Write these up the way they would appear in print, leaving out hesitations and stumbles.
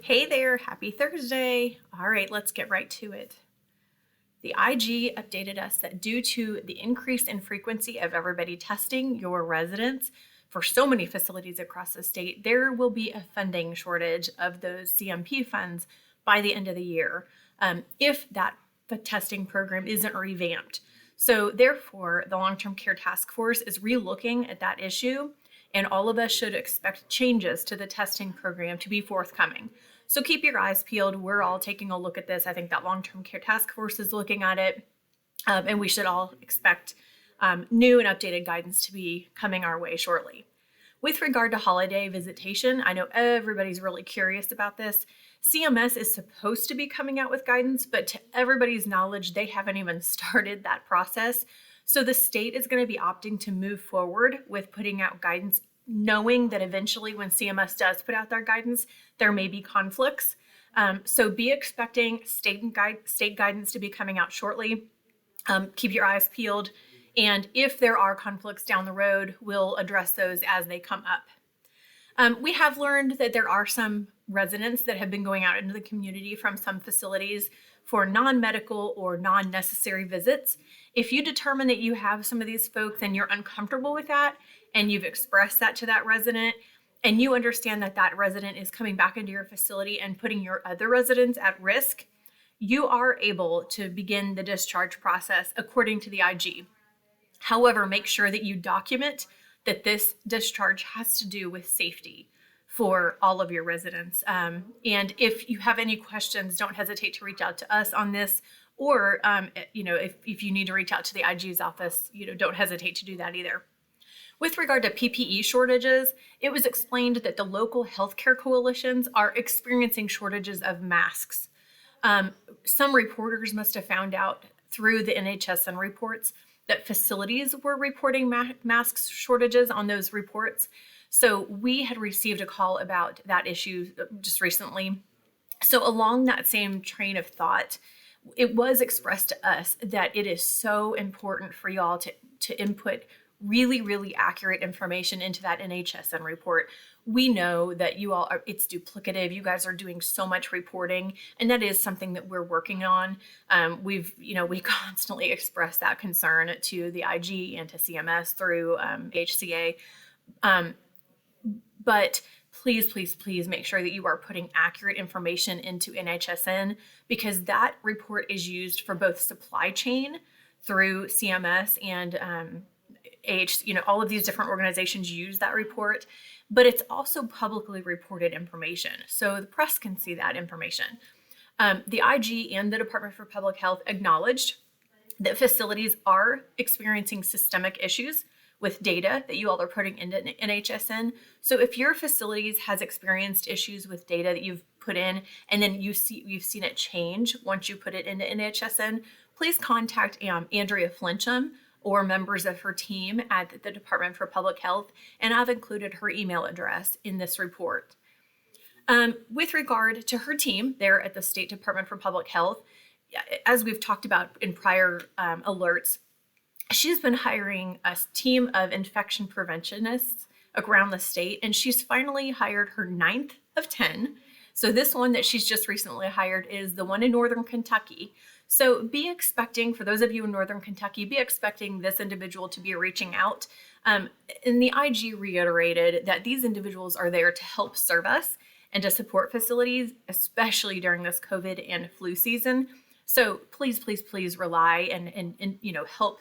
Hey there, happy Thursday. All right, let's get right to it. The IG updated us that due to the increase in frequency of everybody testing your residents for so many facilities across the state, there will be a funding shortage of those CMP funds by the end of the year if that testing program isn't revamped. So therefore, the Long-Term Care Task Force is relooking at that issue, and all of us should expect changes to the testing program to be forthcoming. So keep your eyes peeled. We're all taking a look at this. I think that Long-Term Care Task Force is looking at it, and we should all expect new and updated guidance to be coming our way shortly. With regard to holiday visitation, I know everybody's really curious about this. CMS is supposed to be coming out with guidance, but to everybody's knowledge, they haven't even started that process. So the state is going to be opting to move forward with putting out guidance, knowing that eventually when CMS does put out their guidance, there may be conflicts. So be expecting state guidance to be coming out shortly. Keep your eyes peeled. And if there are conflicts down the road, we'll address those as they come up. We have learned that there are some residents that have been going out into the community from some facilities for non-medical or non-necessary visits. If you determine that you have some of these folks and you're uncomfortable with that, and you've expressed that to that resident, and you understand that that resident is coming back into your facility and putting your other residents at risk, you are able to begin the discharge process according to the IG. However, make sure that you document that this discharge has to do with safety for all of your residents. And if you have any questions, don't hesitate to reach out to us on this. Or, if you need to reach out to the IG's office, don't hesitate to do that either. With regard to PPE shortages, it was explained that the local healthcare coalitions are experiencing shortages of masks. Some reporters must have found out through the NHSN reports that facilities were reporting mask shortages on those reports. So we had received a call about that issue just recently. So along that same train of thought, it was expressed to us that it is so important for y'all to input really, really accurate information into that NHSN report. We know that you all it's duplicative. You guys are doing so much reporting, and that is something that we're working on. We constantly express that concern to the IG and to CMS through KCAL. But please, please, please make sure that you are putting accurate information into NHSN, because that report is used for both supply chain through CMS and all of these different organizations use that report, but it's also publicly reported information. So the press can see that information. The IG and the Department for Public Health acknowledged that facilities are experiencing systemic issues with data that you all are putting into NHSN. So if your facilities has experienced issues with data that you've put in, and then you've seen it change once you put it into NHSN, please contact Andrea Flincham or members of her team at the Department for Public Health, and I've included her email address in this report. With regard to her team there at the State Department for Public Health, as we've talked about in prior alerts, she's been hiring a team of infection preventionists around the state, and she's finally hired her 9th of 10. So this one that she's just recently hired is the one in Northern Kentucky. So be expecting, for those of you in Northern Kentucky, be expecting this individual to be reaching out. And the IG reiterated that these individuals are there to help serve us and to support facilities, especially during this COVID and flu season. So please, please, please rely and help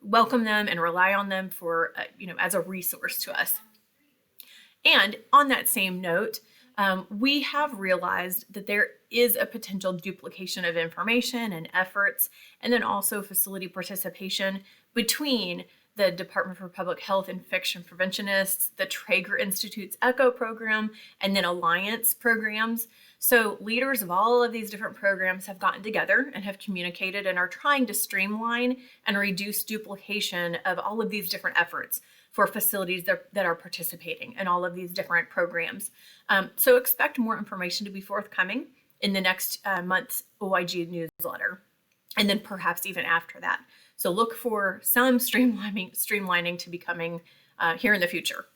welcome them and rely on them for, as a resource to us. And on that same note, we have realized that there is a potential duplication of information and efforts, and then also facility participation between the Department for Public Health Infection Preventionists, the Traeger Institute's ECHO program, and then Alliance programs. So leaders of all of these different programs have gotten together and have communicated and are trying to streamline and reduce duplication of all of these different efforts for facilities that are participating in all of these different programs. So expect more information to be forthcoming in the next month's OIG newsletter, and then perhaps even after that. So look for some streamlining to be coming here in the future.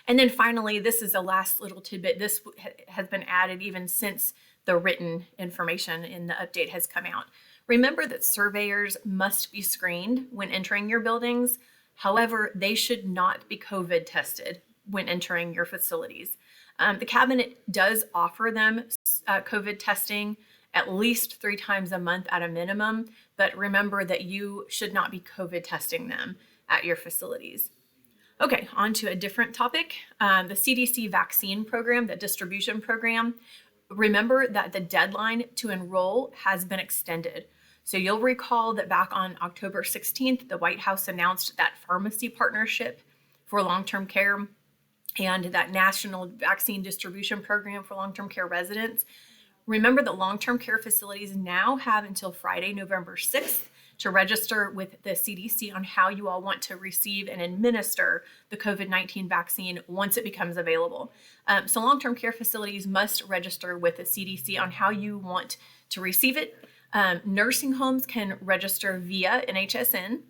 And then finally, this is a last little tidbit. This has been added even since the written information in the update has come out. Remember that surveyors must be screened when entering your buildings. However, they should not be COVID tested when entering your facilities. The cabinet does offer them COVID testing at least 3 times a month at a minimum, but remember that you should not be COVID testing them at your facilities. Okay, on to a different topic. The CDC vaccine program, the distribution program. Remember that the deadline to enroll has been extended. So you'll recall that back on October 16th, the White House announced that pharmacy partnership for long-term care and that national vaccine distribution program for long-term care residents. Remember that long-term care facilities now have until Friday, November 6th to register with the CDC on how you all want to receive and administer the COVID-19 vaccine once it becomes available. So long-term care facilities must register with the CDC on how you want to receive it. Nursing homes can register via NHSN.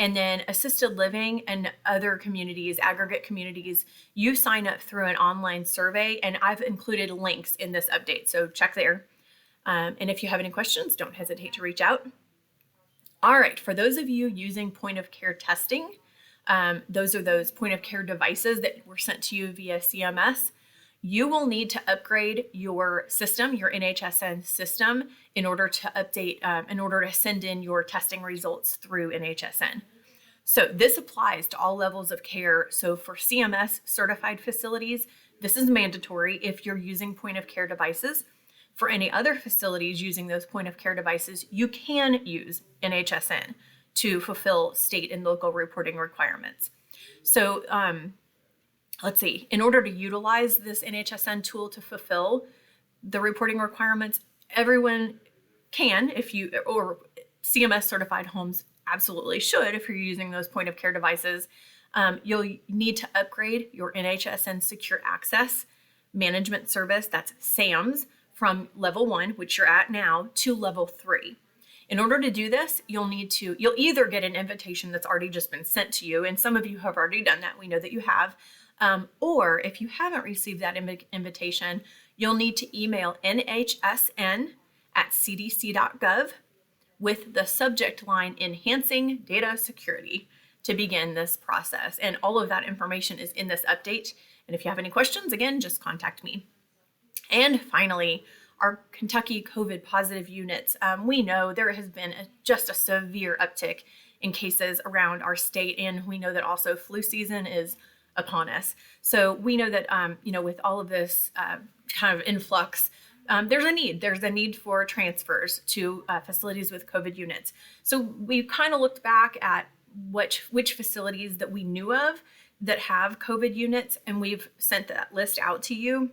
And then assisted living and other communities, aggregate communities, you sign up through an online survey, and I've included links in this update, so check there. And if you have any questions, don't hesitate to reach out. All right, for those of you using point of care testing, those are those point of care devices that were sent to you via CMS. You will need to upgrade your system, your NHSN system, in order to update, in order to send in your testing results through NHSN. So this applies to all levels of care. So for CMS certified facilities, this is mandatory if you're using point of care devices. For any other facilities using those point of care devices, you can use NHSN to fulfill state and local reporting requirements. So let's see, in order to utilize this NHSN tool to fulfill the reporting requirements, everyone can, or CMS certified homes absolutely should, if you're using those point of care devices. You'll need to upgrade your NHSN Secure Access Management Service, that's SAMS, from level 1, which you're at now, to level 3. In order to do this, you'll either get an invitation that's already just been sent to you, and some of you have already done that. We know that you have. Or if you haven't received that invitation, you'll need to email nhsn@cdc.gov with the subject line "Enhancing Data Security" to begin this process. And all of that information is in this update. And if you have any questions, again, just contact me. And finally, our Kentucky COVID positive units. We know there has been just a severe uptick in cases around our state, and we know that also flu season is upon us. So we know that, with all of this kind of influx, there's a need for transfers to facilities with COVID units. So we kind of looked back at which facilities that we knew of that have COVID units, and we've sent that list out to you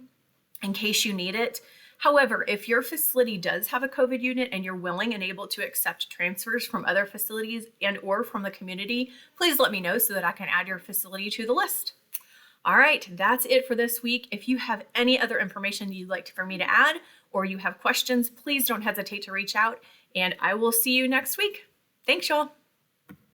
in case you need it. However, if your facility does have a COVID unit and you're willing and able to accept transfers from other facilities and or from the community, please let me know so that I can add your facility to the list. All right, that's it for this week. If you have any other information you'd like for me to add or you have questions, please don't hesitate to reach out, and I will see you next week. Thanks, y'all.